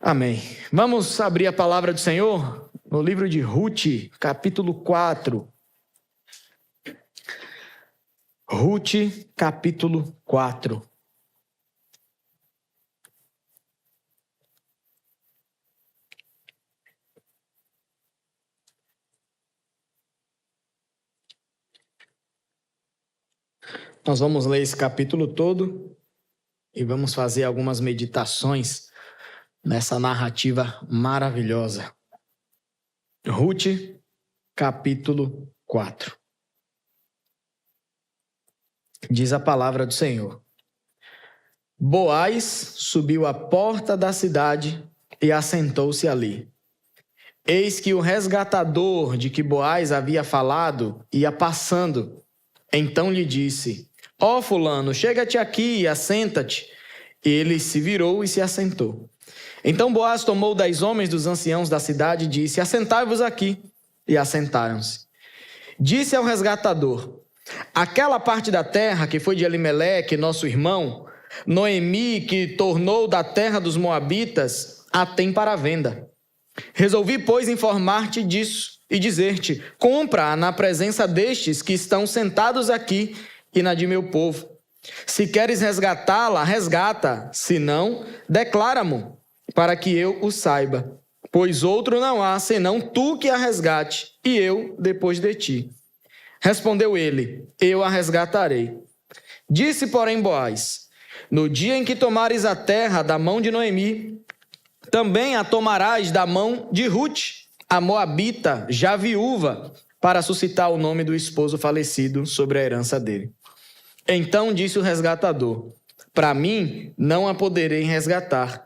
Amém. Vamos abrir a palavra do Senhor no livro de Ruth, capítulo 4. Ruth, capítulo 4. Nós vamos ler esse capítulo todo e vamos fazer algumas meditações nessa narrativa maravilhosa. Ruth, capítulo 4. Diz a palavra do Senhor. Boaz subiu à porta da cidade e assentou-se ali. Eis que o resgatador de que Boaz havia falado ia passando. Então lhe disse: Ó fulano, chega-te aqui e assenta-te. Ele se virou e se assentou. Então Boaz tomou 10 homens dos anciãos da cidade e disse: Assentai-vos aqui. E assentaram-se. Disse ao resgatador: Aquela parte da terra que foi de Elimeleque, nosso irmão, Noemi, que tornou da terra dos moabitas, a tem para venda. Resolvi, pois, informar-te disso e dizer-te: compra-a na presença destes que estão sentados aqui e na de meu povo. Se queres resgatá-la, resgata, se não, declara-mo, para que eu o saiba. Pois outro não há, senão tu que a resgate, e eu depois de ti. Respondeu ele: eu a resgatarei. Disse, porém, Boaz: no dia em que tomares a terra da mão de Noemi, também a tomarás da mão de Ruth, a moabita, já viúva, para suscitar o nome do esposo falecido sobre a herança dele. Então disse o resgatador: para mim não a poderei resgatar,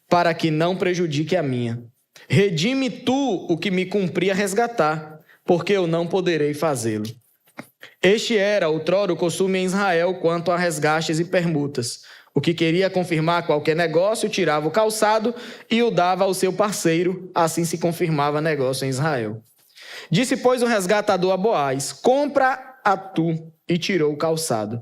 para que não prejudique a minha. Redime tu o que me cumpria resgatar, porque eu não poderei fazê-lo. Este era outrora o costume em Israel quanto a resgates e permutas. O que queria confirmar qualquer negócio tirava o calçado e o dava ao seu parceiro, assim se confirmava negócio em Israel. Disse, pois, o resgatador a Boaz: compra a tu, e tirou o calçado.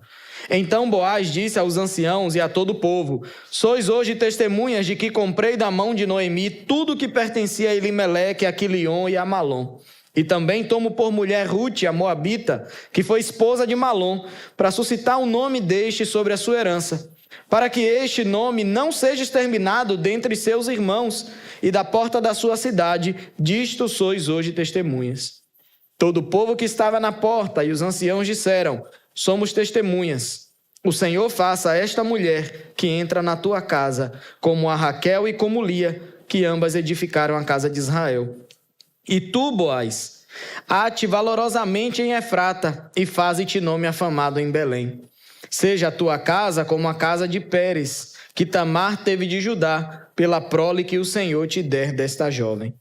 Então Boaz disse aos anciãos e a todo o povo: sois hoje testemunhas de que comprei da mão de Noemi tudo que pertencia a Elimeleque, a Quilion e a Malom. E também tomo por mulher Ruth, a moabita, que foi esposa de Malom, para suscitar o nome deste sobre a sua herança, para que este nome não seja exterminado dentre seus irmãos, e da porta da sua cidade, disto sois hoje testemunhas. Todo o povo que estava na porta e os anciãos disseram: somos testemunhas. O Senhor faça a esta mulher que entra na tua casa, como a Raquel e como Lia, que ambas edificaram a casa de Israel. E tu, Boaz, ate valorosamente em Efrata e faze-te nome afamado em Belém. Seja a tua casa como a casa de Pérez, que Tamar teve de Judá, pela prole que o Senhor te der desta jovem.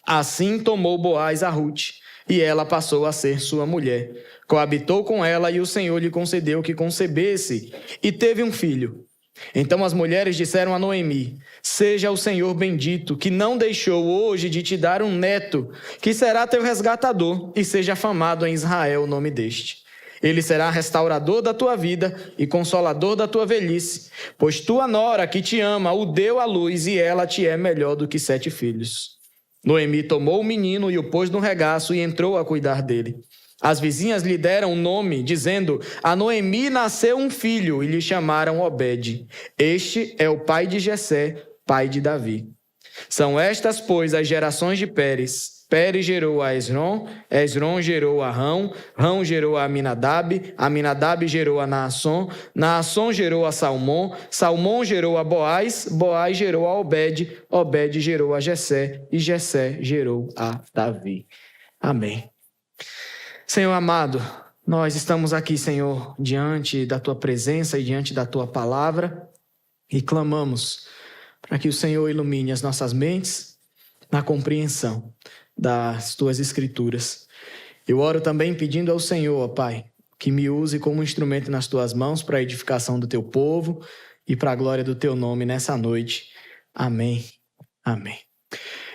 Assim tomou Boaz a Ruth, e ela passou a ser sua mulher. Coabitou com ela, e o Senhor lhe concedeu que concebesse, e teve um filho. Então as mulheres disseram a Noemi: seja o Senhor bendito, que não deixou hoje de te dar um neto, que será teu resgatador, e seja afamado em Israel o nome deste. Ele será restaurador da tua vida e consolador da tua velhice, pois tua nora, que te ama, o deu à luz, e ela te é melhor do que 7 filhos. Noemi tomou o menino e o pôs no regaço e entrou a cuidar dele. As vizinhas lhe deram um nome, dizendo: a Noemi nasceu um filho, e lhe chamaram Obed. Este é o pai de Jessé, pai de Davi. São estas, pois, as gerações de Pérez. Pérez gerou a Esrom, Esrom gerou a Rão, Rão gerou a Aminadab, Aminadab gerou a Naasson, Naasson gerou a Salmão, Salmão gerou a Boaz, Boaz gerou a Obed, Obed gerou a Jessé, e Jessé gerou a Davi. Amém. Senhor amado, nós estamos aqui, Senhor, diante da Tua presença e diante da Tua palavra, e clamamos para que o Senhor ilumine as nossas mentes na compreensão das Tuas Escrituras. Eu oro também pedindo ao Senhor, ó Pai, que me use como instrumento nas Tuas mãos para a edificação do Teu povo e para a glória do Teu nome nessa noite. Amém. Amém.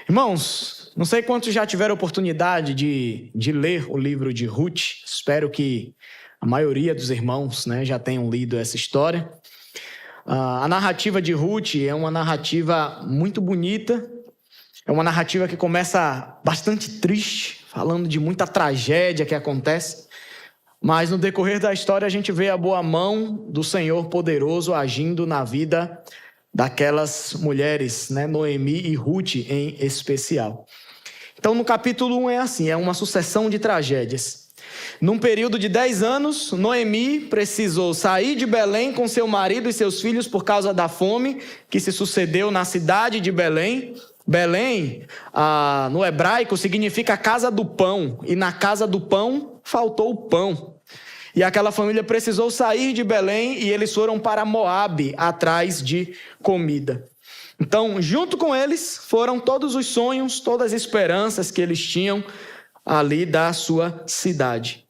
Irmãos, não sei quantos já tiveram oportunidade de ler o livro de Ruth. Espero que a maioria dos irmãos, já tenham lido essa história. A narrativa de Ruth é uma narrativa muito bonita, é uma narrativa que começa bastante triste, falando de muita tragédia que acontece, mas no decorrer da história a gente vê a boa mão do Senhor poderoso agindo na vida daquelas mulheres, né? Noemi e Ruth em especial. Então no capítulo 1 é assim, é uma sucessão de tragédias. Num período de 10 anos, Noemi precisou sair de Belém com seu marido e seus filhos por causa da fome que se sucedeu na cidade de Belém. Belém, no hebraico, significa casa do pão, e na casa do pão faltou o pão. E aquela família precisou sair de Belém e eles foram para Moabe atrás de comida. Então, junto com eles, foram todos os sonhos, todas as esperanças que eles tinham ali da sua cidade.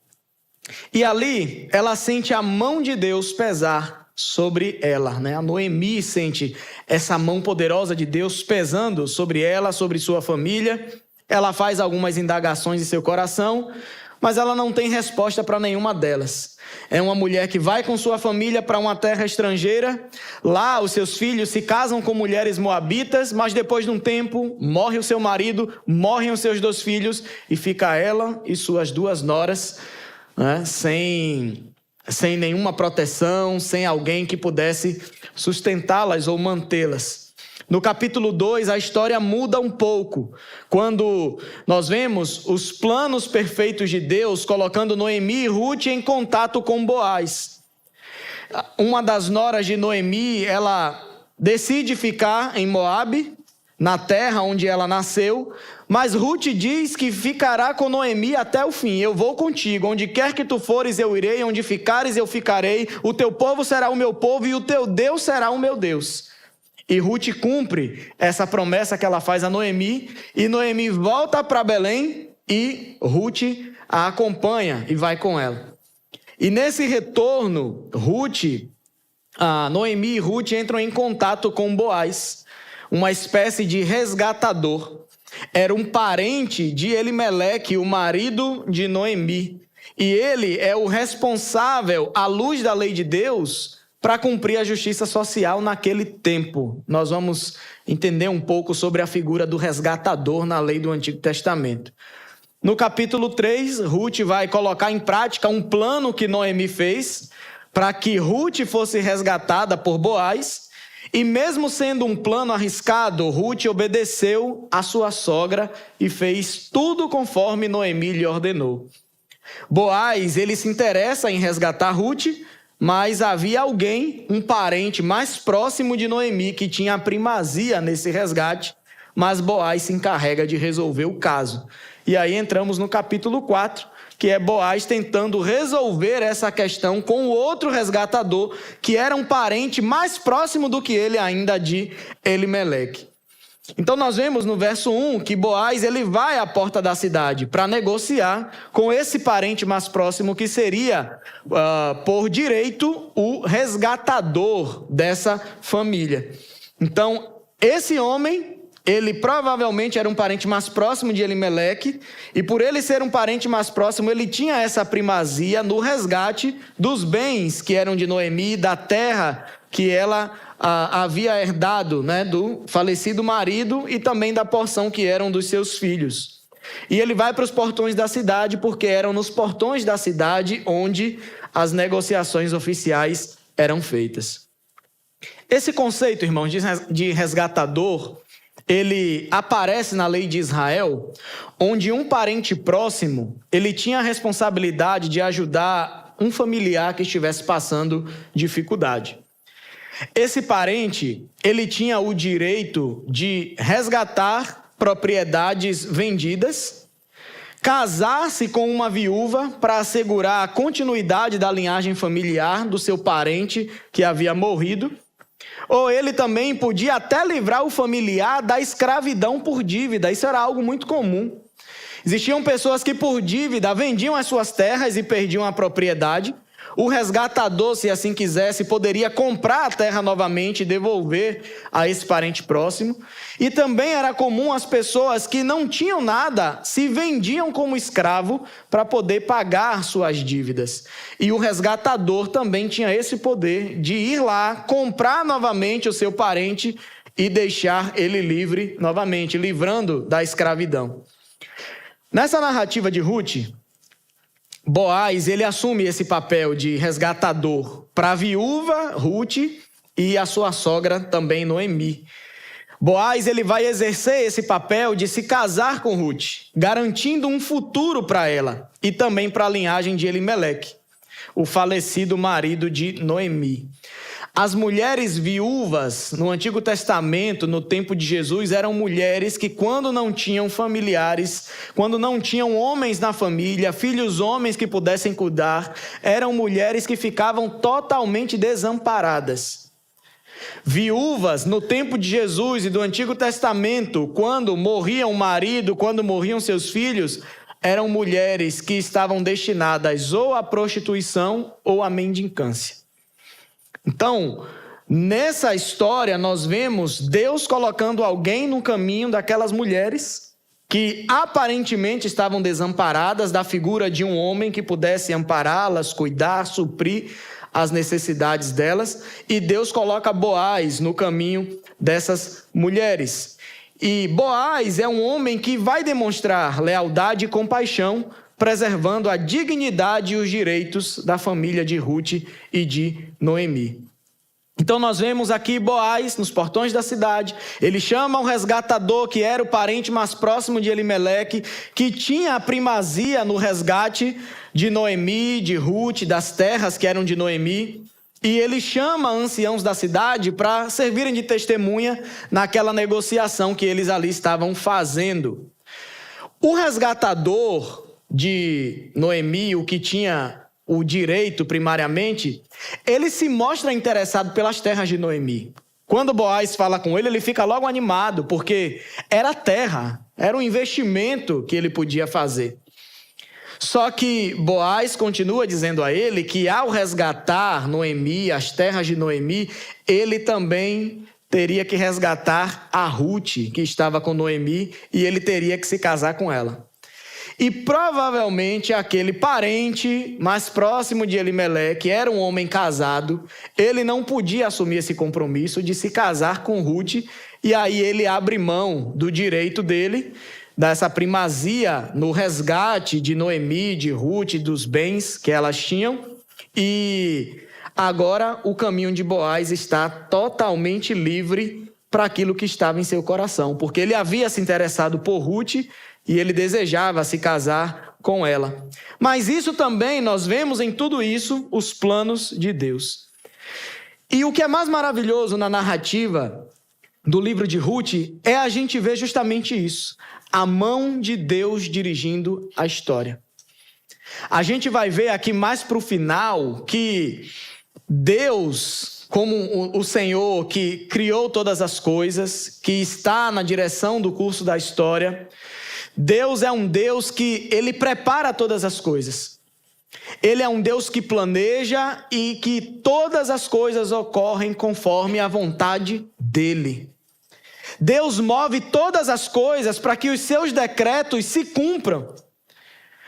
E ali, ela sente a mão de Deus pesar sobre ela, né? A Noemi sente essa mão poderosa de Deus pesando sobre ela, sobre sua família. Ela faz algumas indagações em seu coração, mas ela não tem resposta para nenhuma delas. É uma mulher que vai com sua família para uma terra estrangeira. Lá, os seus filhos se casam com mulheres moabitas, mas depois de um tempo, morre o seu marido, morrem os seus 2 filhos, e fica ela e suas 2 noras, né, sem nenhuma proteção, sem alguém que pudesse sustentá-las ou mantê-las. No capítulo 2, a história muda um pouco, quando nós vemos os planos perfeitos de Deus colocando Noemi e Ruth em contato com Boaz. Uma das noras de Noemi, ela decide ficar em Moabe, na terra onde ela nasceu, mas Ruth diz que ficará com Noemi até o fim. Eu vou contigo, onde quer que tu fores eu irei, onde ficares eu ficarei, o teu povo será o meu povo e o teu Deus será o meu Deus. E Ruth cumpre essa promessa que ela faz a Noemi, e Noemi volta para Belém e Ruth a acompanha e vai com ela. E nesse retorno, Noemi e Ruth entram em contato com Boaz, uma espécie de resgatador. Era um parente de Elimeleque, o marido de Noemi. E ele é o responsável, à luz da lei de Deus, para cumprir a justiça social naquele tempo. Nós vamos entender um pouco sobre a figura do resgatador na lei do Antigo Testamento. No capítulo 3, Ruth vai colocar em prática um plano que Noemi fez para que Ruth fosse resgatada por Boaz. E mesmo sendo um plano arriscado, Ruth obedeceu à sua sogra e fez tudo conforme Noemi lhe ordenou. Boaz, ele se interessa em resgatar Ruth, mas havia alguém, um parente mais próximo de Noemi, que tinha a primazia nesse resgate, mas Boaz se encarrega de resolver o caso. E aí entramos no capítulo 4, que é Boaz tentando resolver essa questão com o outro resgatador, que era um parente mais próximo do que ele ainda de Elimeleque. Então nós vemos no verso 1 que Boaz ele vai à porta da cidade para negociar com esse parente mais próximo, que seria, por direito, o resgatador dessa família. Então, esse homem, ele provavelmente era um parente mais próximo de Elimeleque, e por ele ser um parente mais próximo, ele tinha essa primazia no resgate dos bens que eram de Noemi, da terra que ela havia herdado, né, do falecido marido, e também da porção que eram dos seus filhos. E ele vai para os portões da cidade, porque eram nos portões da cidade onde as negociações oficiais eram feitas. Esse conceito, irmãos, de resgatador, ele aparece na lei de Israel, onde um parente próximo, ele tinha a responsabilidade de ajudar um familiar que estivesse passando dificuldade. Esse parente, ele tinha o direito de resgatar propriedades vendidas, casar-se com uma viúva para assegurar a continuidade da linhagem familiar do seu parente que havia morrido, ou ele também podia até livrar o familiar da escravidão por dívida. Isso era algo muito comum. Existiam pessoas que por dívida vendiam as suas terras e perdiam a propriedade, O resgatador, se assim quisesse, poderia comprar a terra novamente e devolver a esse parente próximo. E também era comum as pessoas que não tinham nada se vendiam como escravo para poder pagar suas dívidas. E o resgatador também tinha esse poder de ir lá, comprar novamente o seu parente e deixar ele livre novamente, livrando da escravidão. Nessa narrativa de Ruth, Boaz, ele assume esse papel de resgatador para a viúva Ruth e a sua sogra também, Noemi. Boaz, ele vai exercer esse papel de se casar com Ruth, garantindo um futuro para ela e também para a linhagem de Elimeleque, o falecido marido de Noemi. As mulheres viúvas no Antigo Testamento, no tempo de Jesus, eram mulheres que, quando não tinham familiares, quando não tinham homens na família, filhos homens que pudessem cuidar, eram mulheres que ficavam totalmente desamparadas. Viúvas, no tempo de Jesus e do Antigo Testamento, quando morria um marido, quando morriam seus filhos, eram mulheres que estavam destinadas ou à prostituição ou à mendicância. Então, nessa história, nós vemos Deus colocando alguém no caminho daquelas mulheres que aparentemente estavam desamparadas, da figura de um homem que pudesse ampará-las, cuidar, suprir as necessidades delas, e Deus coloca Boaz no caminho dessas mulheres. E Boaz é um homem que vai demonstrar lealdade e compaixão, preservando a dignidade e os direitos da família de Ruth e de Noemi. Então nós vemos aqui Boaz nos portões da cidade. Ele chama um resgatador que era o parente mais próximo de Elimeleque, que tinha a primazia no resgate de Noemi, de Ruth, das terras que eram de Noemi. E ele chama anciãos da cidade para servirem de testemunha naquela negociação que eles ali estavam fazendo. O resgatador de Noemi, o que tinha o direito primariamente, ele se mostra interessado pelas terras de Noemi. Quando Boaz fala com ele, ele fica logo animado, porque era terra, era um investimento que ele podia fazer. Só que Boaz continua dizendo a ele que ao resgatar Noemi, as terras de Noemi, ele também teria que resgatar a Ruth, que estava com Noemi, e ele teria que se casar com ela. E provavelmente aquele parente mais próximo de Elimeleque era um homem casado, ele não podia assumir esse compromisso de se casar com Ruth, e aí ele abre mão do direito dele, dessa primazia no resgate de Noemi, de Ruth, dos bens que elas tinham, e agora o caminho de Boaz está totalmente livre para aquilo que estava em seu coração, porque ele havia se interessado por Ruth e ele desejava se casar com ela. Mas isso também, nós vemos em tudo isso os planos de Deus. E o que é mais maravilhoso na narrativa do livro de Ruth é a gente ver justamente isso. A mão de Deus dirigindo a história. A gente vai ver aqui mais para o final que Deus, como o Senhor que criou todas as coisas, que está na direção do curso da história, Deus é um Deus que ele prepara todas as coisas. Ele é um Deus que planeja e que todas as coisas ocorrem conforme a vontade dele. Deus move todas as coisas para que os seus decretos se cumpram.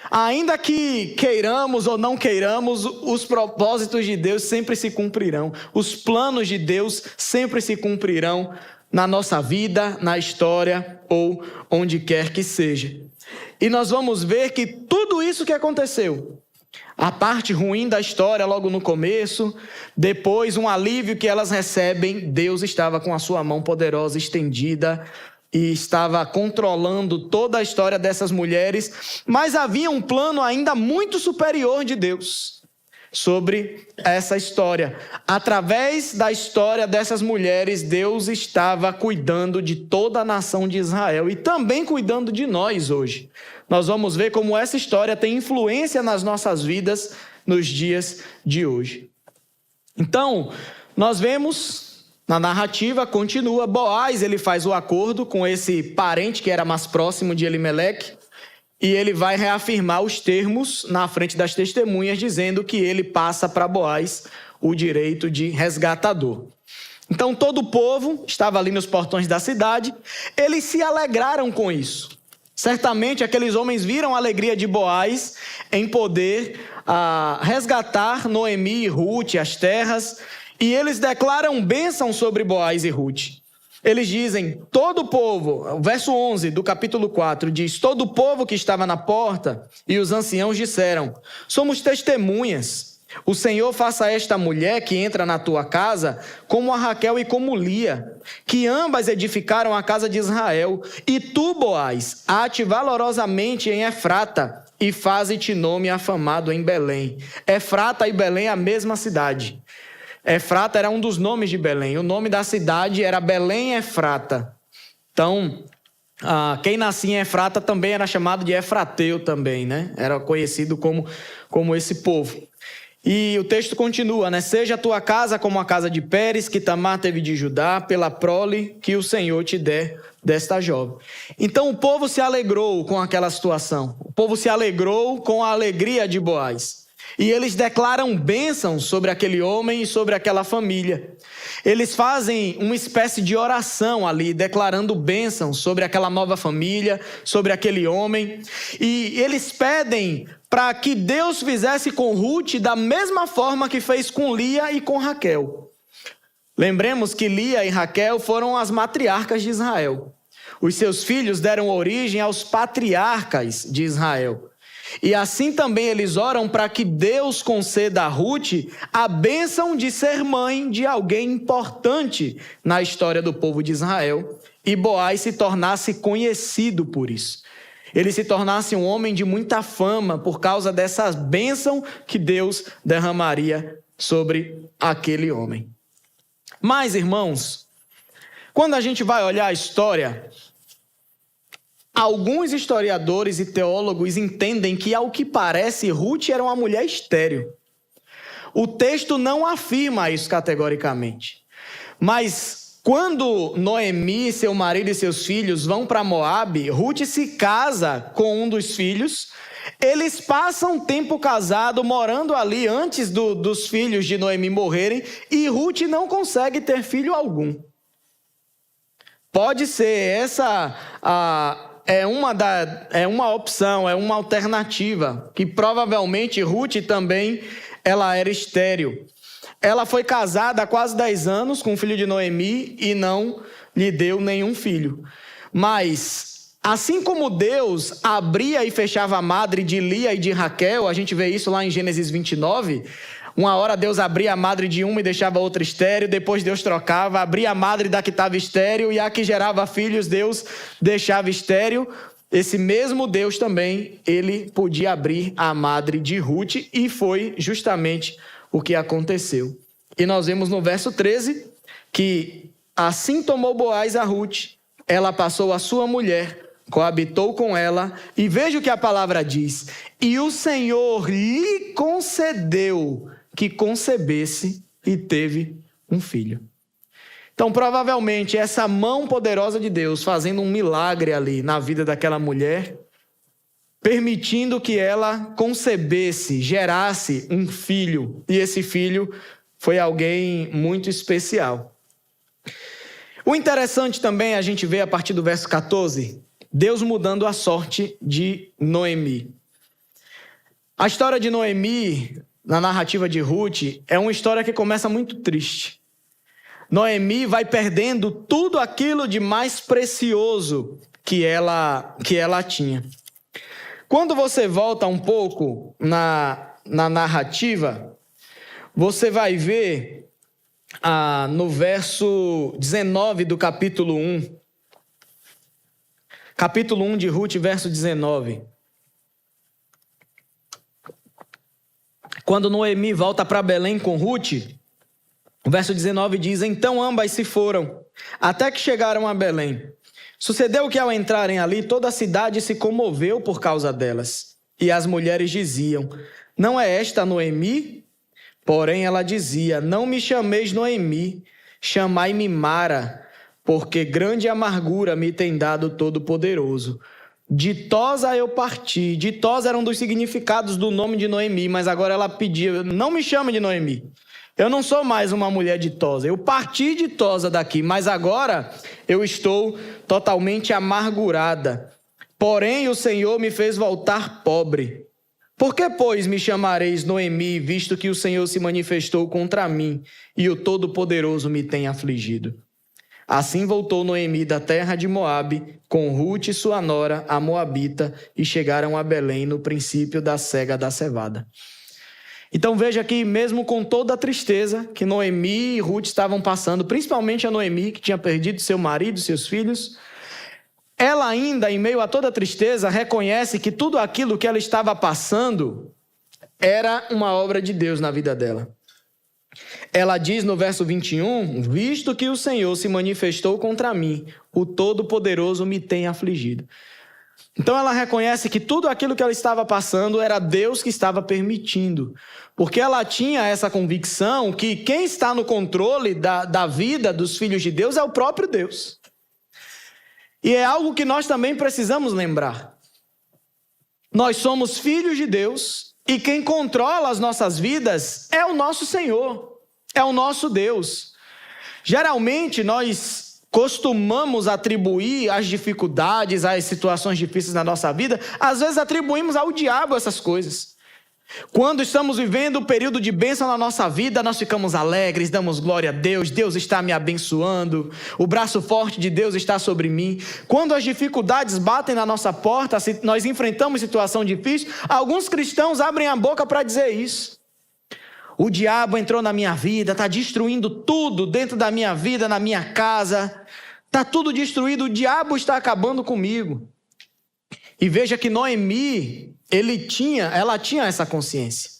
Ainda que queiramos ou não queiramos, os propósitos de Deus sempre se cumprirão. Os planos de Deus sempre se cumprirão na nossa vida, na história ou onde quer que seja. E nós vamos ver que tudo isso que aconteceu, a parte ruim da história logo no começo, depois um alívio que elas recebem, Deus estava com a sua mão poderosa estendida e estava controlando toda a história dessas mulheres, mas havia um plano ainda muito superior de Deus sobre essa história. Através da história dessas mulheres, Deus estava cuidando de toda a nação de Israel e também cuidando de nós hoje. Nós vamos ver como essa história tem influência nas nossas vidas nos dias de hoje. Então, nós vemos na narrativa, continua, Boaz, ele faz o acordo com esse parente que era mais próximo de Elimeleque, e ele vai reafirmar os termos na frente das testemunhas, dizendo que ele passa para Boaz o direito de resgatador. Então todo o povo estava ali nos portões da cidade, eles se alegraram com isso. Certamente aqueles homens viram a alegria de Boaz em poder resgatar Noemi e Ruth, as terras, e eles declaram bênção sobre Boaz e Ruth. Eles dizem, todo o povo, o verso 11 do capítulo 4 diz, todo o povo que estava na porta e os anciãos disseram, somos testemunhas. O Senhor faça a esta mulher que entra na tua casa como a Raquel e como Lia, que ambas edificaram a casa de Israel. E tu, Boaz, ate valorosamente em Efrata e faze-te nome afamado em Belém. Efrata e Belém é a mesma cidade. Efrata era um dos nomes de Belém. O nome da cidade era Belém Efrata. Então, quem nascia em Efrata também era chamado de Efrateu também, né? Era conhecido como esse povo. E o texto continua, né? Seja a tua casa como a casa de Pérez, que Tamar teve de Judá, pela prole que o Senhor te der desta jovem. Então o povo se alegrou com aquela situação. O povo se alegrou com a alegria de Boaz. E eles declaram bênção sobre aquele homem e sobre aquela família. Eles fazem uma espécie de oração ali, declarando bênção sobre aquela nova família, sobre aquele homem. E eles pedem para que Deus fizesse com Ruth da mesma forma que fez com Lia e com Raquel. Lembremos que Lia e Raquel foram as matriarcas de Israel. Os seus filhos deram origem aos patriarcas de Israel. E assim também eles oram para que Deus conceda a Ruth a bênção de ser mãe de alguém importante na história do povo de Israel. E Boaz se tornasse conhecido por isso. Ele se tornasse um homem de muita fama por causa dessa bênção que Deus derramaria sobre aquele homem. Mas, irmãos, quando a gente vai olhar a história, alguns historiadores e teólogos entendem que, ao que parece, Ruth era uma mulher estéril. O texto não afirma isso categoricamente. Mas quando Noemi, seu marido e seus filhos vão para Moabe, Ruth se casa com um dos filhos. Eles passam um tempo casado, morando ali antes dos filhos de Noemi morrerem, e Ruth não consegue ter filho algum. Pode ser essa é uma opção, é uma alternativa, que provavelmente Ruth também ela era estéril. Ela foi casada há quase 10 anos com o filho de Noemi e não lhe deu nenhum filho. Mas, assim como Deus abria e fechava a madre de Lia e de Raquel, a gente vê isso lá em Gênesis 29, uma hora Deus abria a madre de uma e deixava a outra estéril, depois Deus trocava, abria a madre da que estava estéril e a que gerava filhos Deus deixava estéril. Esse mesmo Deus também, ele podia abrir a madre de Ruth e foi justamente o que aconteceu. E nós vemos no verso 13 que assim tomou Boaz a Ruth, ela passou a sua mulher, coabitou com ela, e veja o que a palavra diz: e o Senhor lhe concedeu que concebesse e teve um filho. Então, provavelmente, essa mão poderosa de Deus fazendo um milagre ali na vida daquela mulher, permitindo que ela concebesse, gerasse um filho. E esse filho foi alguém muito especial. O interessante também a gente vê a partir do verso 14, Deus mudando a sorte de Noemi. A história de Noemi, na narrativa de Ruth, é uma história que começa muito triste. Noemi vai perdendo tudo aquilo de mais precioso que ela tinha. Quando você volta um pouco na narrativa, você vai ver no verso 19 do capítulo 1. Capítulo 1 de Ruth, verso 19. Quando Noemi volta para Belém com Ruth, o verso 19 diz: então ambas se foram, até que chegaram a Belém. Sucedeu que ao entrarem ali, toda a cidade se comoveu por causa delas. E as mulheres diziam: não é esta Noemi? Porém ela dizia: não me chameis Noemi, chamai-me Mara, porque grande amargura me tem dado Todo-Poderoso. ditosa eu parti. Ditosa era um dos significados do nome de Noemi, mas agora ela pedia, não me chame de Noemi. Eu não sou mais uma mulher ditosa. Eu parti ditosa daqui, mas agora eu estou totalmente amargurada. Porém, o Senhor me fez voltar pobre. Por que, pois, me chamareis Noemi, visto que o Senhor se manifestou contra mim e o Todo-Poderoso me tem afligido? Assim voltou Noemi da terra de Moabe, com Ruth e sua nora, a moabita, e chegaram a Belém no princípio da cega da cevada. Então veja que mesmo com toda a tristeza que Noemi e Ruth estavam passando, principalmente a Noemi, que tinha perdido seu marido, seus filhos, ela ainda, em meio a toda a tristeza, reconhece que tudo aquilo que ela estava passando era uma obra de Deus na vida dela. Ela diz no verso 21, visto que o Senhor se manifestou contra mim, o Todo-Poderoso me tem afligido. Então ela reconhece que tudo aquilo que ela estava passando era Deus que estava permitindo. Porque ela tinha essa convicção que quem está no controle da vida dos filhos de Deus é o próprio Deus. E é algo que nós também precisamos lembrar. Nós somos filhos de Deus e quem controla as nossas vidas é o nosso Senhor, é o nosso Deus. Geralmente nós costumamos atribuir as dificuldades, as situações difíceis na nossa vida, às vezes atribuímos ao diabo essas coisas. Quando estamos vivendo um período de bênção na nossa vida, nós ficamos alegres, damos glória a Deus, Deus está me abençoando, o braço forte de Deus está sobre mim. Quando as dificuldades batem na nossa porta, nós enfrentamos situação difícil, alguns cristãos abrem a boca para dizer isso. O diabo entrou na minha vida, está destruindo tudo dentro da minha vida, na minha casa, está tudo destruído, o diabo está acabando comigo. E veja que Noemi, ela tinha essa consciência.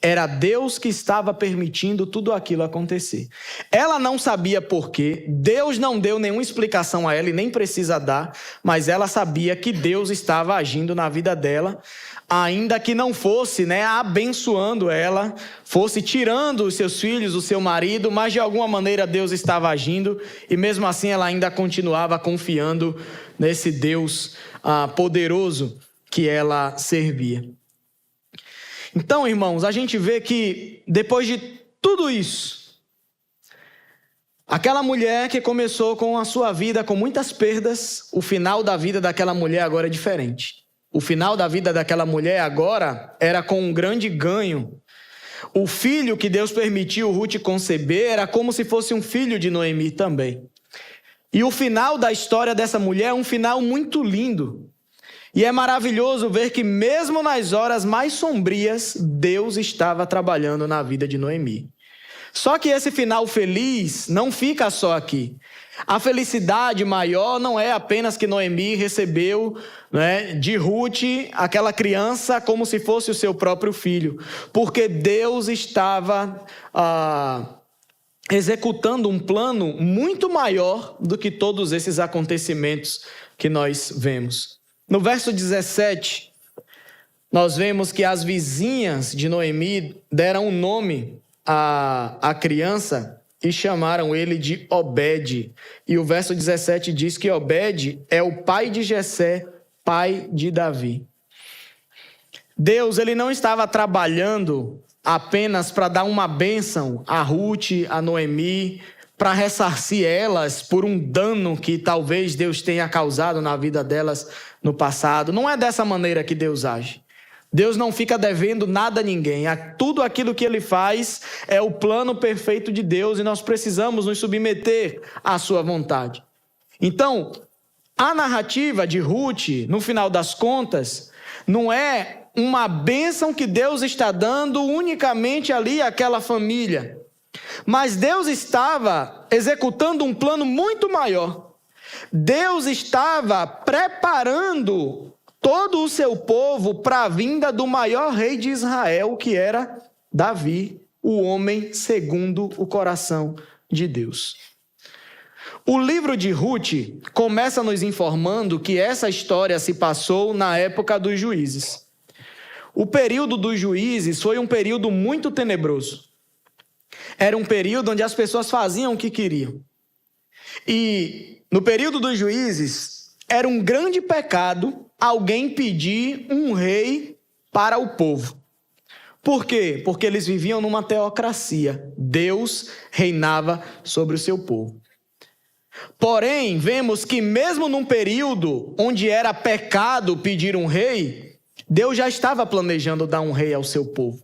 Era Deus que estava permitindo tudo aquilo acontecer. Ela não sabia por quê, Deus não deu nenhuma explicação a ela e nem precisa dar, mas ela sabia que Deus estava agindo na vida dela, ainda que não fosse, abençoando ela, fosse tirando os seus filhos, o seu marido, mas de alguma maneira Deus estava agindo e mesmo assim ela ainda continuava confiando nesse Deus poderoso que ela servia. Então, irmãos, a gente vê que depois de tudo isso, aquela mulher que começou com a sua vida com muitas perdas, o final da vida daquela mulher agora é diferente. O final da vida daquela mulher agora era com um grande ganho. O filho que Deus permitiu Ruth conceber era como se fosse um filho de Noemi também. E o final da história dessa mulher é um final muito lindo. E é maravilhoso ver que mesmo nas horas mais sombrias, Deus estava trabalhando na vida de Noemi. Só que esse final feliz não fica só aqui. A felicidade maior não é apenas que Noemi recebeu de Ruth aquela criança como se fosse o seu próprio filho. Porque Deus estava executando um plano muito maior do que todos esses acontecimentos que nós vemos. No verso 17, nós vemos que as vizinhas de Noemi deram um nome à criança e chamaram ele de Obed. E o verso 17 diz que Obed é o pai de Jessé, pai de Davi. Deus, ele não estava trabalhando apenas para dar uma bênção a Ruth, a Noemi, para ressarcir elas por um dano que talvez Deus tenha causado na vida delas no passado. Não é dessa maneira que Deus age. Deus não fica devendo nada a ninguém. Tudo aquilo que Ele faz é o plano perfeito de Deus e nós precisamos nos submeter à sua vontade. Então, a narrativa de Ruth, no final das contas, não é uma bênção que Deus está dando unicamente ali àquela família. Mas Deus estava executando um plano muito maior. Deus estava preparando todo o seu povo para a vinda do maior rei de Israel, que era Davi, o homem segundo o coração de Deus. O livro de Ruth começa nos informando que essa história se passou na época dos juízes. O período dos juízes foi um período muito tenebroso. Era um período onde as pessoas faziam o que queriam. E no período dos juízes, era um grande pecado alguém pedir um rei para o povo. Por quê? Porque eles viviam numa teocracia. Deus reinava sobre o seu povo. Porém, vemos que mesmo num período onde era pecado pedir um rei, Deus já estava planejando dar um rei ao seu povo.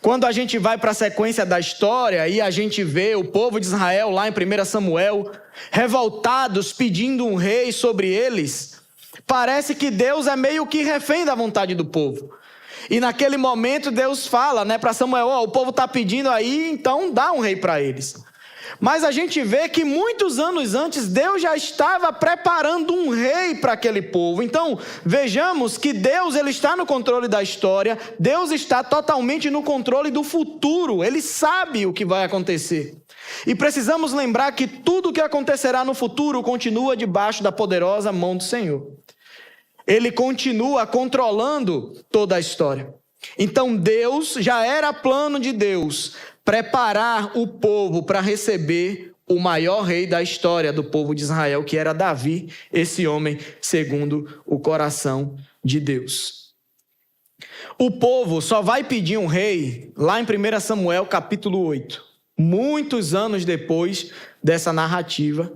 Quando a gente vai para a sequência da história e a gente vê o povo de Israel lá em 1 Samuel, revoltados pedindo um rei sobre eles, parece que Deus é meio que refém da vontade do povo. E naquele momento Deus fala, para Samuel, o povo está pedindo aí, então dá um rei para eles. Mas a gente vê que muitos anos antes Deus já estava preparando um rei para aquele povo. Então vejamos que Deus ele está no controle da história, Deus está totalmente no controle do futuro, Ele sabe o que vai acontecer. E precisamos lembrar que tudo o que acontecerá no futuro continua debaixo da poderosa mão do Senhor. Ele continua controlando toda a história. Então Deus, já era plano de Deus, preparar o povo para receber o maior rei da história do povo de Israel, que era Davi, esse homem segundo o coração de Deus. O povo só vai pedir um rei lá em 1 Samuel capítulo 8, muitos anos depois dessa narrativa.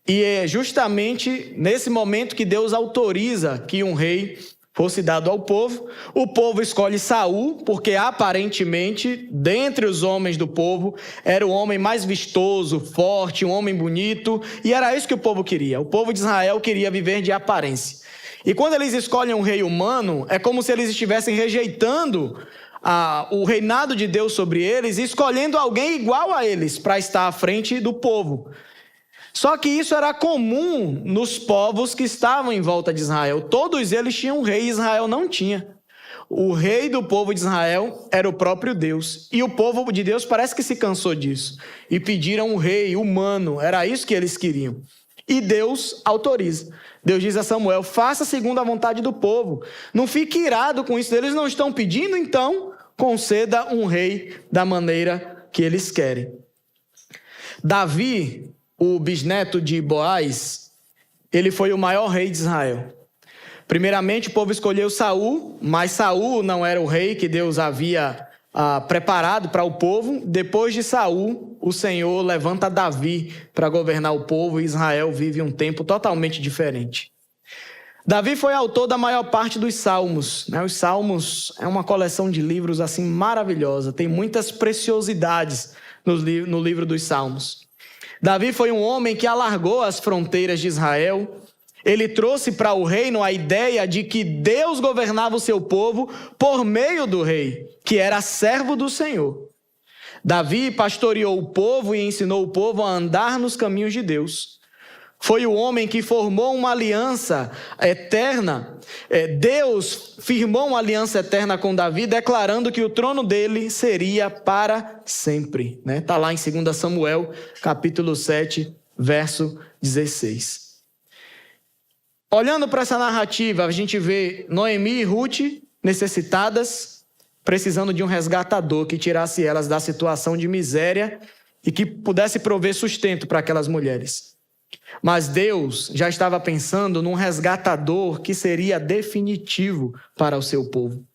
E é justamente nesse momento que Deus autoriza que um rei fosse dado ao povo. O povo escolhe Saul, porque aparentemente, dentre os homens do povo, era o homem mais vistoso, forte, um homem bonito, e era isso que o povo queria. O povo de Israel queria viver de aparência. E quando eles escolhem um rei humano, é como se eles estivessem rejeitando o reinado de Deus sobre eles e escolhendo alguém igual a eles para estar à frente do povo. Só que isso era comum nos povos que estavam em volta de Israel. Todos eles tinham um rei e Israel não tinha. O rei do povo de Israel era o próprio Deus. E o povo de Deus parece que se cansou disso. E pediram um rei humano. Era isso que eles queriam. E Deus autoriza. Deus diz a Samuel, faça segundo a vontade do povo. Não fique irado com isso. Eles não estão pedindo, então conceda um rei da maneira que eles querem. Davi, o bisneto de Boaz, ele foi o maior rei de Israel. Primeiramente, o povo escolheu Saul, mas Saul não era o rei que Deus havia preparado para o povo. Depois de Saul, o Senhor levanta Davi para governar o povo e Israel vive um tempo totalmente diferente. Davi foi autor da maior parte dos Salmos. Os Salmos é uma coleção de livros assim maravilhosa, tem muitas preciosidades no livro dos Salmos. Davi foi um homem que alargou as fronteiras de Israel. Ele trouxe para o reino a ideia de que Deus governava o seu povo por meio do rei, que era servo do Senhor. Davi pastoreou o povo e ensinou o povo a andar nos caminhos de Deus. Foi o homem que formou uma aliança eterna. Deus firmou uma aliança eterna com Davi, declarando que o trono dele seria para sempre. Está lá em 2 Samuel, capítulo 7, verso 16. Olhando para essa narrativa, a gente vê Noemi e Ruth necessitadas, precisando de um resgatador que tirasse elas da situação de miséria e que pudesse prover sustento para aquelas mulheres. Mas Deus já estava pensando num resgatador que seria definitivo para o seu povo.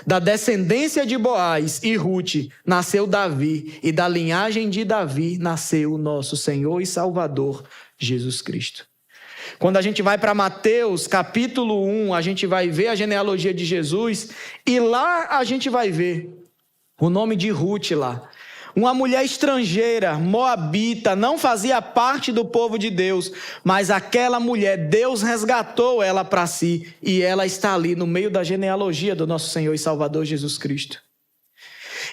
Da descendência de Boaz e Ruth nasceu Davi, e da linhagem de Davi nasceu o nosso Senhor e Salvador, Jesus Cristo. Quando a gente vai para Mateus capítulo 1, a gente vai ver a genealogia de Jesus, e lá a gente vai ver o nome de Ruth lá. Uma mulher estrangeira, moabita, não fazia parte do povo de Deus, mas aquela mulher, Deus resgatou ela para si, e ela está ali no meio da genealogia do nosso Senhor e Salvador Jesus Cristo.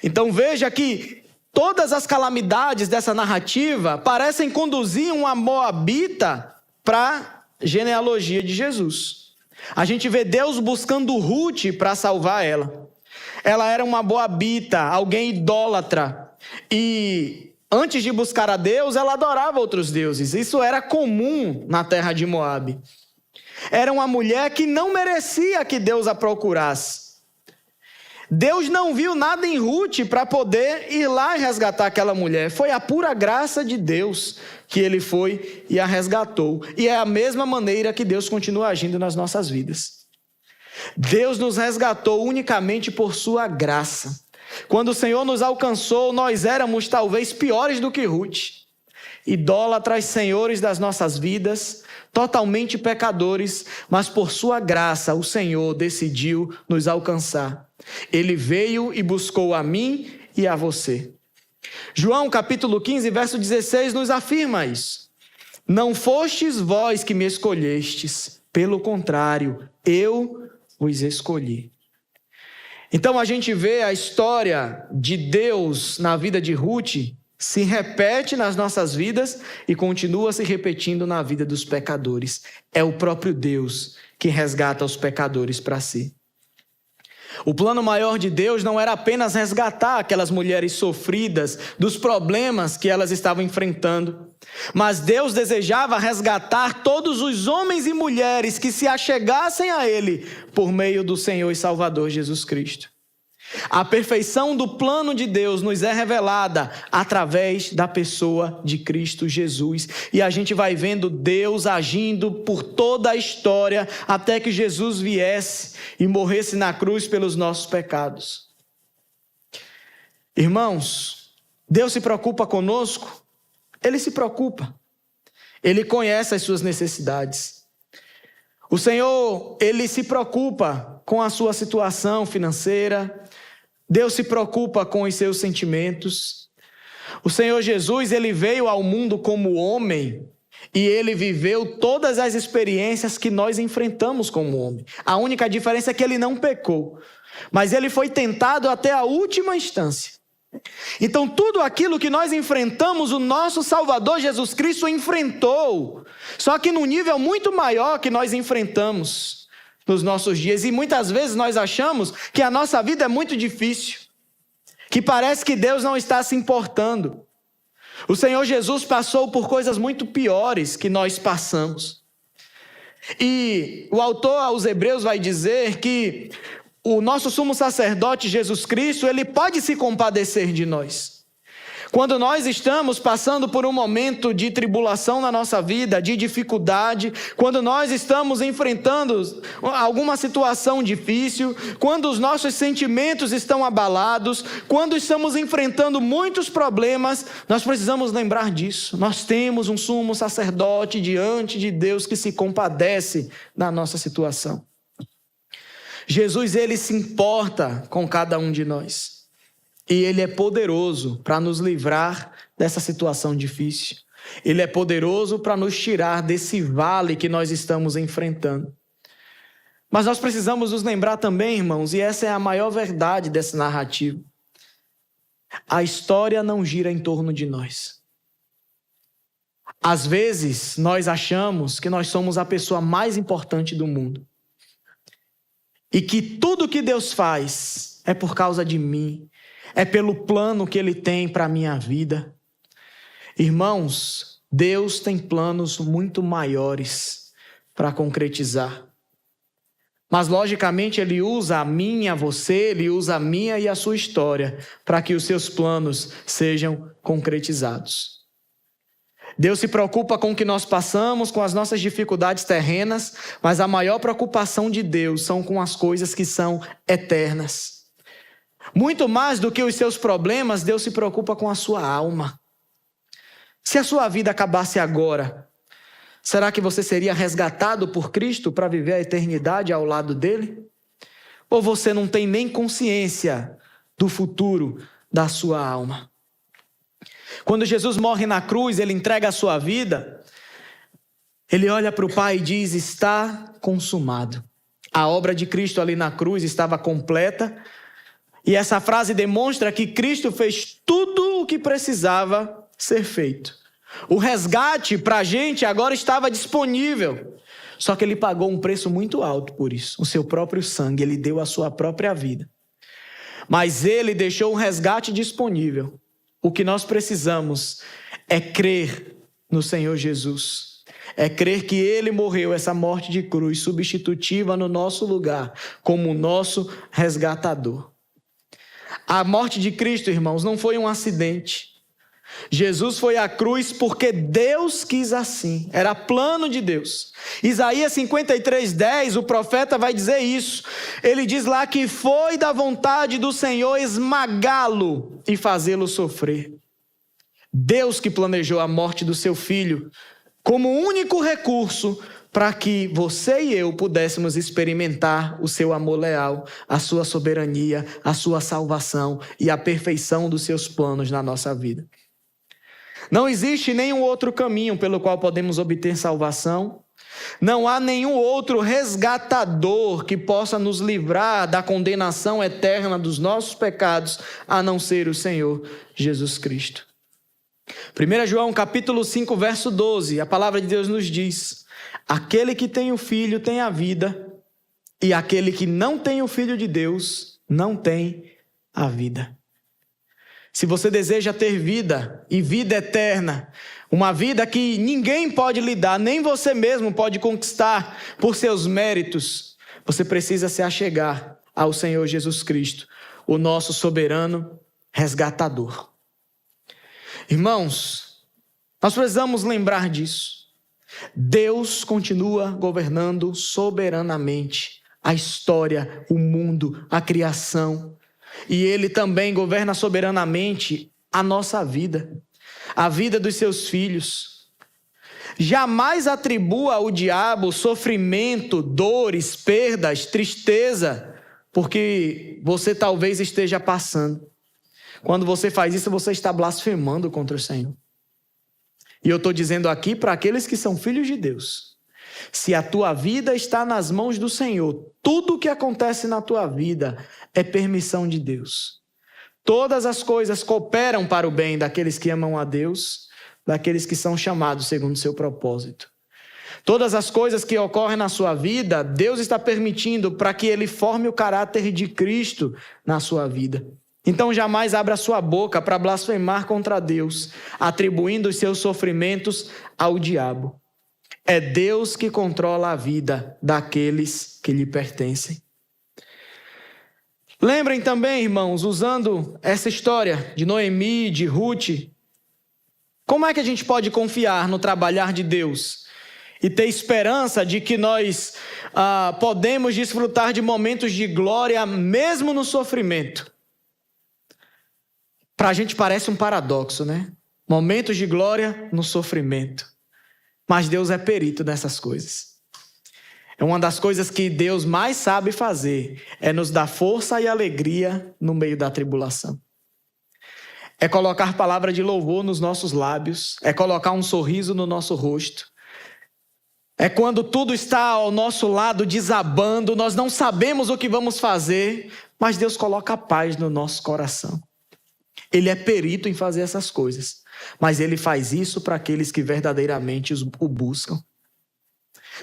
Então veja que todas as calamidades dessa narrativa parecem conduzir uma moabita para a genealogia de Jesus. A gente vê Deus buscando Ruth para salvar ela. Ela era uma moabita, alguém idólatra. E antes de buscar a Deus, ela adorava outros deuses. Isso era comum na terra de Moabe. Era uma mulher que não merecia que Deus a procurasse. Deus não viu nada em Ruth para poder ir lá e resgatar aquela mulher. Foi a pura graça de Deus que ele foi e a resgatou. E é a mesma maneira que Deus continua agindo nas nossas vidas. Deus nos resgatou unicamente por sua graça. Quando o Senhor nos alcançou, nós éramos talvez piores do que Ruth. Idólatras senhores das nossas vidas, totalmente pecadores, mas por sua graça o Senhor decidiu nos alcançar. Ele veio e buscou a mim e a você. João capítulo 15, verso 16 nos afirma isso. Não fostes vós que me escolhestes, pelo contrário, eu vos escolhi. Então a gente vê a história de Deus na vida de Ruth se repete nas nossas vidas e continua se repetindo na vida dos pecadores. É o próprio Deus que resgata os pecadores para si. O plano maior de Deus não era apenas resgatar aquelas mulheres sofridas dos problemas que elas estavam enfrentando, mas Deus desejava resgatar todos os homens e mulheres que se achegassem a Ele por meio do Senhor e Salvador Jesus Cristo. A perfeição do plano de Deus nos é revelada através da pessoa de Cristo Jesus. E a gente vai vendo Deus agindo por toda a história até que Jesus viesse e morresse na cruz pelos nossos pecados. Irmãos, Deus se preocupa conosco? Ele se preocupa. Ele conhece as suas necessidades. O Senhor, Ele se preocupa com a sua situação financeira. Deus se preocupa com os seus sentimentos. O Senhor Jesus, Ele veio ao mundo como homem e Ele viveu todas as experiências que nós enfrentamos como homem. A única diferença é que Ele não pecou, mas Ele foi tentado até a última instância. Então tudo aquilo que nós enfrentamos, o nosso Salvador Jesus Cristo enfrentou, só que num nível muito maior que nós enfrentamos nos nossos dias. E muitas vezes nós achamos que a nossa vida é muito difícil, que parece que Deus não está se importando. O Senhor Jesus passou por coisas muito piores que nós passamos. E o autor aos Hebreus vai dizer que o nosso sumo sacerdote Jesus Cristo, ele pode se compadecer de nós. Quando nós estamos passando por um momento de tribulação na nossa vida, de dificuldade, quando nós estamos enfrentando alguma situação difícil, quando os nossos sentimentos estão abalados, quando estamos enfrentando muitos problemas, nós precisamos lembrar disso. Nós temos um sumo sacerdote diante de Deus que se compadece da nossa situação. Jesus, ele se importa com cada um de nós. E Ele é poderoso para nos livrar dessa situação difícil. Ele é poderoso para nos tirar desse vale que nós estamos enfrentando. Mas nós precisamos nos lembrar também, irmãos, e essa é a maior verdade dessa narrativa. A história não gira em torno de nós. Às vezes, nós achamos que nós somos a pessoa mais importante do mundo. E que tudo que Deus faz é por causa de mim. É pelo plano que Ele tem para a minha vida. Irmãos, Deus tem planos muito maiores para concretizar. Mas, logicamente, Ele usa a mim e a você, Ele usa a minha e a sua história para que os seus planos sejam concretizados. Deus se preocupa com o que nós passamos, com as nossas dificuldades terrenas, mas a maior preocupação de Deus são com as coisas que são eternas. Muito mais do que os seus problemas, Deus se preocupa com a sua alma. Se a sua vida acabasse agora, será que você seria resgatado por Cristo para viver a eternidade ao lado dele? Ou você não tem nem consciência do futuro da sua alma? Quando Jesus morre na cruz, Ele entrega a sua vida, Ele olha para o Pai e diz: está consumado. A obra de Cristo ali na cruz estava completa. E essa frase demonstra que Cristo fez tudo o que precisava ser feito. O resgate para a gente agora estava disponível. Só que Ele pagou um preço muito alto por isso. O seu próprio sangue, Ele deu a sua própria vida. Mas Ele deixou um resgate disponível. O que nós precisamos é crer no Senhor Jesus. É crer que Ele morreu essa morte de cruz substitutiva no nosso lugar, como o nosso resgatador. A morte de Cristo, irmãos, não foi um acidente. Jesus foi à cruz porque Deus quis assim. Era plano de Deus. Isaías 53:10, o profeta vai dizer isso. Ele diz lá que foi da vontade do Senhor esmagá-lo e fazê-lo sofrer. Deus que planejou a morte do seu filho como único recurso para que você e eu pudéssemos experimentar o seu amor leal, a sua soberania, a sua salvação e a perfeição dos seus planos na nossa vida. Não existe nenhum outro caminho pelo qual podemos obter salvação. Não há nenhum outro resgatador que possa nos livrar da condenação eterna dos nossos pecados, a não ser o Senhor Jesus Cristo. 1 João capítulo 5, verso 12, a palavra de Deus nos diz: aquele que tem o Filho tem a vida, e aquele que não tem o Filho de Deus não tem a vida. Se você deseja ter vida e vida eterna, uma vida que ninguém pode lhe dar, nem você mesmo pode conquistar por seus méritos, você precisa se achegar ao Senhor Jesus Cristo, o nosso soberano resgatador. Irmãos, nós precisamos lembrar disso. Deus continua governando soberanamente a história, o mundo, a criação. E Ele também governa soberanamente a nossa vida, a vida dos seus filhos. Jamais atribua ao diabo sofrimento, dores, perdas, tristeza, porque você talvez esteja passando. Quando você faz isso, você está blasfemando contra o Senhor. E eu estou dizendo aqui para aqueles que são filhos de Deus: se a tua vida está nas mãos do Senhor, tudo o que acontece na tua vida é permissão de Deus. Todas as coisas cooperam para o bem daqueles que amam a Deus, daqueles que são chamados segundo o seu propósito. Todas as coisas que ocorrem na sua vida, Deus está permitindo para que Ele forme o caráter de Cristo na sua vida. Então jamais abra sua boca para blasfemar contra Deus, atribuindo os seus sofrimentos ao diabo. É Deus que controla a vida daqueles que lhe pertencem. Lembrem também, irmãos, usando essa história de Noemi, de Ruth, como é que a gente pode confiar no trabalhar de Deus e ter esperança de que nós podemos desfrutar de momentos de glória mesmo no sofrimento? Para a gente parece um paradoxo, né? Momentos de glória no sofrimento. Mas Deus é perito nessas coisas. É uma das coisas que Deus mais sabe fazer, é nos dar força e alegria no meio da tribulação. É colocar palavra de louvor nos nossos lábios, é colocar um sorriso no nosso rosto. É quando tudo está ao nosso lado desabando, nós não sabemos o que vamos fazer, mas Deus coloca paz no nosso coração. Ele é perito em fazer essas coisas, mas Ele faz isso para aqueles que verdadeiramente o buscam.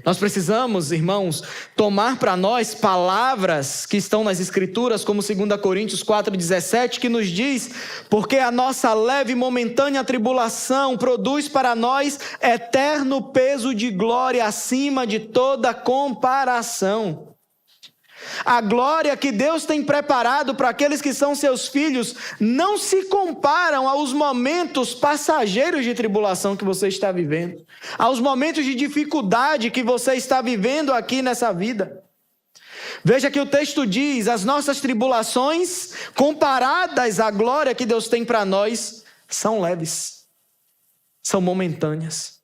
Nós precisamos, irmãos, tomar para nós palavras que estão nas Escrituras, como 2 Coríntios 4,17, que nos diz: porque a nossa leve e momentânea tribulação produz para nós eterno peso de glória acima de toda comparação. A glória que Deus tem preparado para aqueles que são seus filhos não se comparam aos momentos passageiros de tribulação que você está vivendo, aos momentos de dificuldade que você está vivendo aqui nessa vida. Veja que o texto diz: as nossas tribulações, comparadas à glória que Deus tem para nós, são leves, são momentâneas.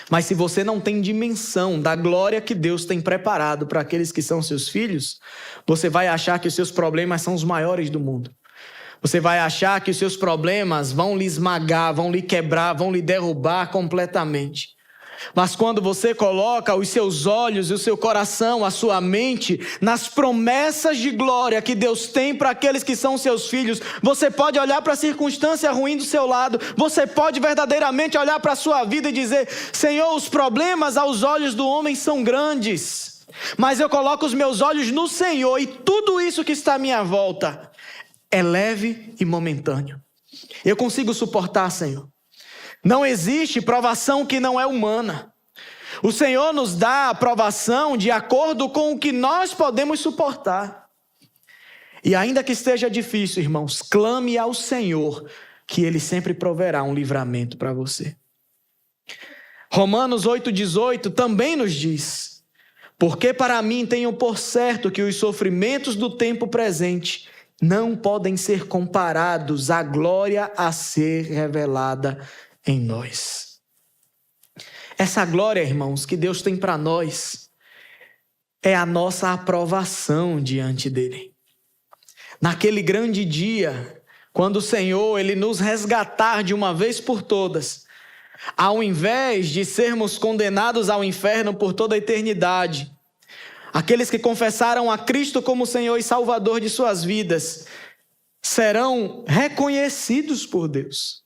Mas se você não tem dimensão da glória que Deus tem preparado para aqueles que são seus filhos, você vai achar que os seus problemas são os maiores do mundo. Você vai achar que os seus problemas vão lhe esmagar, vão lhe quebrar, vão lhe derrubar completamente. Mas quando você coloca os seus olhos, o seu coração, a sua mente nas promessas de glória que Deus tem para aqueles que são seus filhos, você pode olhar para a circunstância ruim do seu lado, você pode verdadeiramente olhar para a sua vida e dizer: Senhor, os problemas aos olhos do homem são grandes, mas eu coloco os meus olhos no Senhor e tudo isso que está à minha volta é leve e momentâneo. Eu consigo suportar, Senhor. Não existe provação que não é humana. O Senhor nos dá a provação de acordo com o que nós podemos suportar. E ainda que esteja difícil, irmãos, clame ao Senhor que Ele sempre proverá um livramento para você. Romanos 8,18 também nos diz: porque para mim tenho por certo que os sofrimentos do tempo presente não podem ser comparados à glória a ser revelada em nós. Essa glória, irmãos, que Deus tem para nós é a nossa aprovação diante dele. Naquele grande dia, quando o Senhor ele nos resgatar de uma vez por todas, ao invés de sermos condenados ao inferno por toda a eternidade, aqueles que confessaram a Cristo como Senhor e Salvador de suas vidas serão reconhecidos por Deus.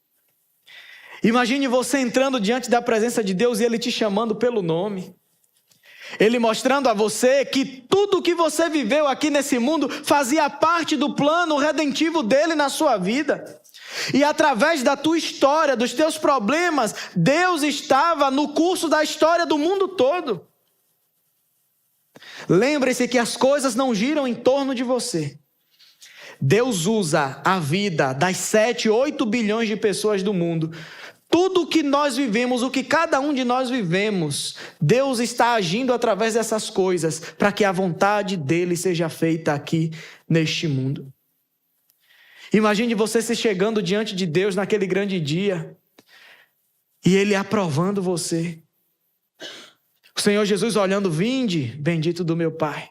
Imagine você entrando diante da presença de Deus e Ele te chamando pelo nome. Ele mostrando a você que tudo que você viveu aqui nesse mundo fazia parte do plano redentivo dele na sua vida. E através da tua história, dos teus problemas, Deus estava no curso da história do mundo todo. Lembre-se que as coisas não giram em torno de você. Deus usa a vida das 7, 8 bilhões de pessoas do mundo. Tudo o que nós vivemos, o que cada um de nós vivemos, Deus está agindo através dessas coisas para que a vontade dele seja feita aqui neste mundo. Imagine você se chegando diante de Deus naquele grande dia e Ele aprovando você. O Senhor Jesus olhando: vinde, bendito do meu Pai.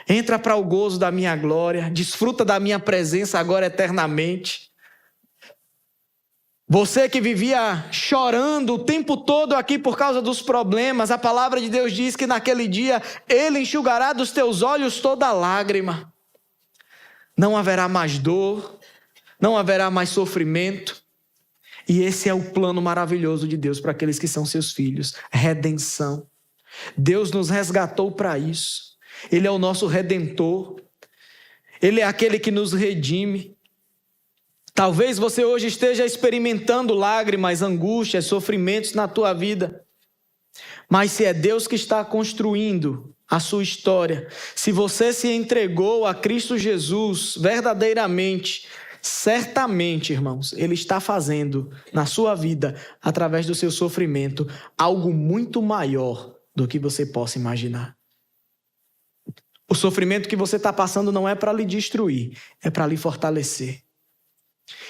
Entra para o gozo da minha glória, desfruta da minha presença agora eternamente. Você que vivia chorando o tempo todo aqui por causa dos problemas, a palavra de Deus diz que naquele dia Ele enxugará dos teus olhos toda lágrima. Não haverá mais dor, não haverá mais sofrimento. E esse é o plano maravilhoso de Deus para aqueles que são seus filhos: redenção. Deus nos resgatou para isso. Ele é o nosso redentor. Ele é aquele que nos redime. Talvez você hoje esteja experimentando lágrimas, angústias, sofrimentos na tua vida. Mas se é Deus que está construindo a sua história, se você se entregou a Cristo Jesus verdadeiramente, certamente, irmãos, Ele está fazendo na sua vida, através do seu sofrimento, algo muito maior do que você possa imaginar. O sofrimento que você está passando não é para lhe destruir, é para lhe fortalecer.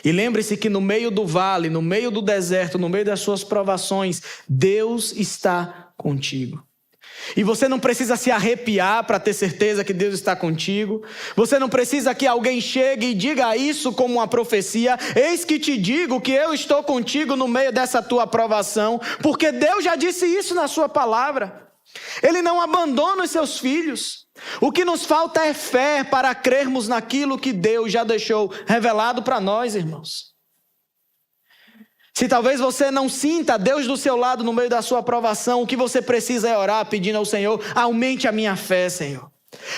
E lembre-se que no meio do vale, no meio do deserto, no meio das suas provações, Deus está contigo. E você não precisa se arrepiar para ter certeza que Deus está contigo. Você não precisa que alguém chegue e diga isso como uma profecia: eis que te digo que eu estou contigo no meio dessa tua provação, porque Deus já disse isso na sua palavra. Ele não abandona os seus filhos. O que nos falta é fé para crermos naquilo que Deus já deixou revelado para nós, irmãos. Se talvez você não sinta Deus do seu lado no meio da sua provação, o que você precisa é orar pedindo ao Senhor: aumente a minha fé, Senhor.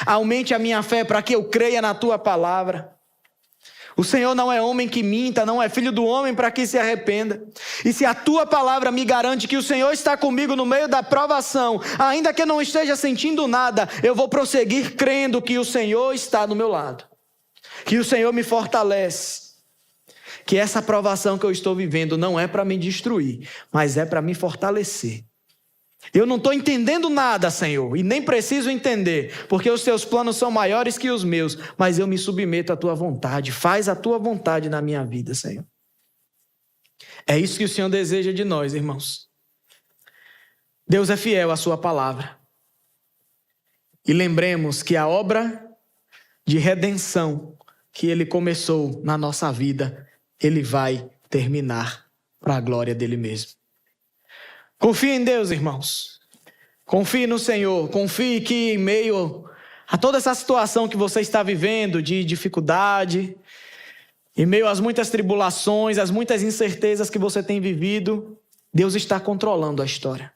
Aumente a minha fé para que eu creia na tua palavra. O Senhor não é homem que minta, não é filho do homem para que se arrependa. E se a tua palavra me garante que o Senhor está comigo no meio da provação, ainda que eu não esteja sentindo nada, eu vou prosseguir crendo que o Senhor está do meu lado, que o Senhor me fortalece, que essa provação que eu estou vivendo não é para me destruir, mas é para me fortalecer. Eu não estou entendendo nada, Senhor, e nem preciso entender, porque os teus planos são maiores que os meus, mas eu me submeto à tua vontade. Faz a tua vontade na minha vida, Senhor. É isso que o Senhor deseja de nós, irmãos. Deus é fiel à sua palavra. E lembremos que a obra de redenção que Ele começou na nossa vida, Ele vai terminar para a glória dEle mesmo. Confie em Deus, irmãos. Confie no Senhor. Confie que em meio a toda essa situação que você está vivendo de dificuldade, em meio às muitas tribulações, às muitas incertezas que você tem vivido, Deus está controlando a história.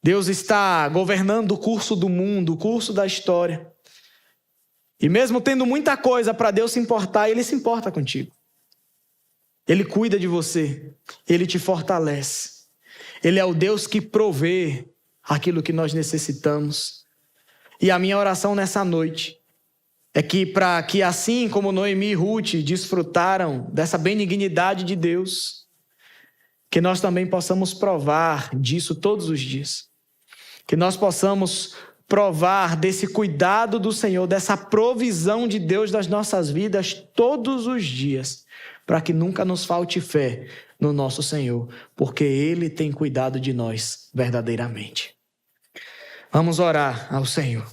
Deus está governando o curso do mundo, o curso da história. E mesmo tendo muita coisa para Deus se importar, Ele se importa contigo. Ele cuida de você. Ele te fortalece. Ele é o Deus que provê aquilo que nós necessitamos. E a minha oração nessa noite é que para que assim como Noemi e Ruth desfrutaram dessa benignidade de Deus, que nós também possamos provar disso todos os dias. Que nós possamos provar desse cuidado do Senhor, dessa provisão de Deus das nossas vidas todos os dias, para que nunca nos falte fé no nosso Senhor, porque Ele tem cuidado de nós verdadeiramente. Vamos orar ao Senhor.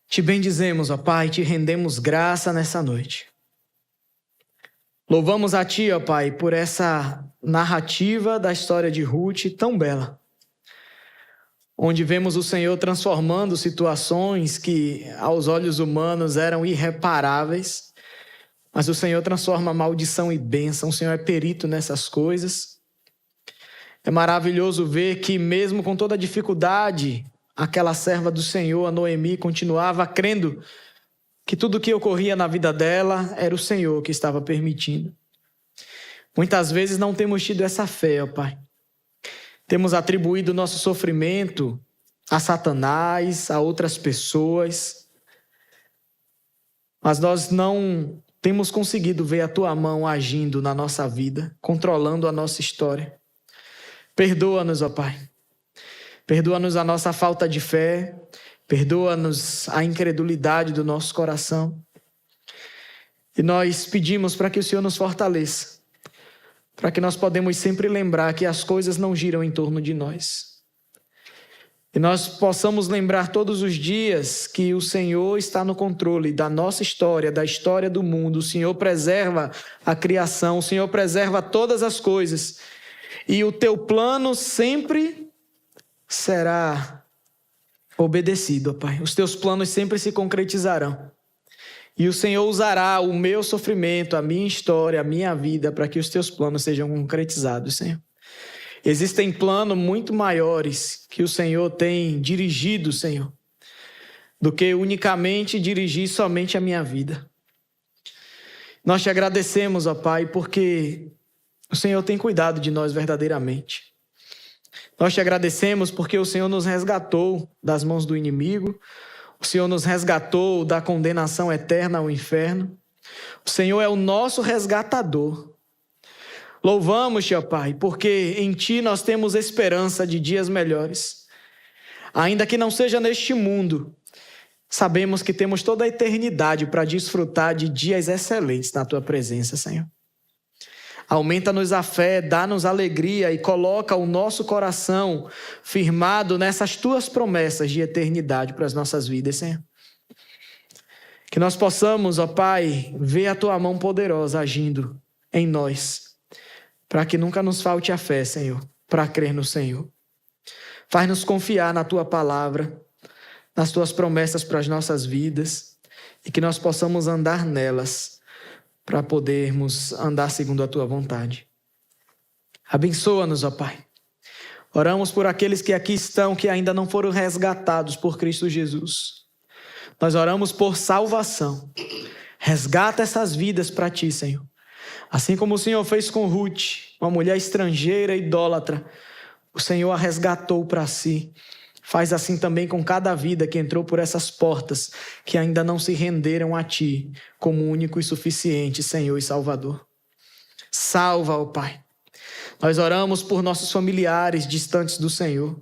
Te bendizemos, ó Pai, te rendemos graça nessa noite. Louvamos a Ti, ó Pai, por essa narrativa da história de Ruth tão bela, onde vemos o Senhor transformando situações que aos olhos humanos eram irreparáveis, mas o Senhor transforma maldição e bênção. O Senhor é perito nessas coisas. É maravilhoso ver que mesmo com toda a dificuldade, aquela serva do Senhor, a Noemi, continuava crendo que tudo o que ocorria na vida dela era o Senhor que estava permitindo. Muitas vezes não temos tido essa fé, ó Pai. Temos atribuído nosso sofrimento a Satanás, a outras pessoas, mas nós não temos conseguido ver a Tua mão agindo na nossa vida, controlando a nossa história. Perdoa-nos, ó Pai. Perdoa-nos a nossa falta de fé. Perdoa-nos a incredulidade do nosso coração. E nós pedimos para que o Senhor nos fortaleça, para que nós podemos sempre lembrar que as coisas não giram em torno de nós. E nós possamos lembrar todos os dias que o Senhor está no controle da nossa história, da história do mundo. O Senhor preserva a criação, o Senhor preserva todas as coisas. E o Teu plano sempre será obedecido, ó Pai. Os Teus planos sempre se concretizarão. E o Senhor usará o meu sofrimento, a minha história, a minha vida, para que os Teus planos sejam concretizados, Senhor. Existem planos muito maiores que o Senhor tem dirigido, Senhor, do que unicamente dirigir somente a minha vida. Nós Te agradecemos, ó Pai, porque o Senhor tem cuidado de nós verdadeiramente. Nós Te agradecemos porque o Senhor nos resgatou das mãos do inimigo. O Senhor nos resgatou da condenação eterna ao inferno. O Senhor é o nosso resgatador. Louvamos-Te, ó Pai, porque em Ti nós temos esperança de dias melhores. Ainda que não seja neste mundo, sabemos que temos toda a eternidade para desfrutar de dias excelentes na Tua presença, Senhor. Aumenta-nos a fé, dá-nos alegria e coloca o nosso coração firmado nessas Tuas promessas de eternidade para as nossas vidas, Senhor. Que nós possamos, ó Pai, ver a Tua mão poderosa agindo em nós, para que nunca nos falte a fé, Senhor, para crer no Senhor. Faz-nos confiar na Tua palavra, nas Tuas promessas para as nossas vidas e que nós possamos andar nelas, para podermos andar segundo a Tua vontade. Abençoa-nos, ó Pai. Oramos por aqueles que aqui estão, que ainda não foram resgatados por Cristo Jesus. Nós oramos por salvação. Resgata essas vidas para Ti, Senhor. Assim como o Senhor fez com Ruth, uma mulher estrangeira, idólatra, o Senhor a resgatou para si. Faz assim também com cada vida que entrou por essas portas, que ainda não se renderam a Ti, como único e suficiente Senhor e Salvador. Salva, ó Pai. Nós oramos por nossos familiares distantes do Senhor.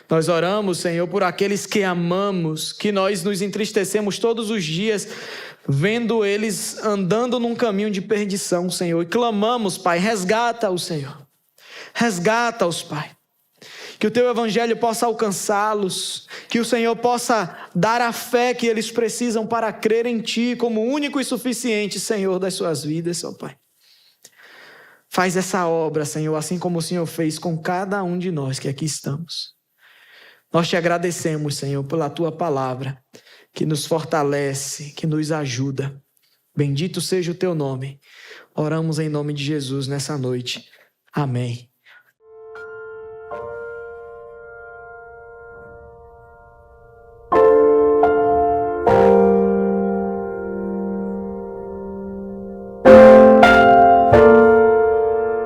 Nós oramos, Senhor, por aqueles que amamos, que nós nos entristecemos todos os dias, vendo eles andando num caminho de perdição, Senhor. E clamamos, Pai, resgata-os, Senhor. Resgata-os, Pai. Que o Teu Evangelho possa alcançá-los, que o Senhor possa dar a fé que eles precisam para crer em Ti como único e suficiente Senhor das suas vidas, ó Pai. Faz essa obra, Senhor, assim como o Senhor fez com cada um de nós que aqui estamos. Nós Te agradecemos, Senhor, pela Tua palavra, que nos fortalece, que nos ajuda. Bendito seja o Teu nome. Oramos em nome de Jesus nessa noite. Amém.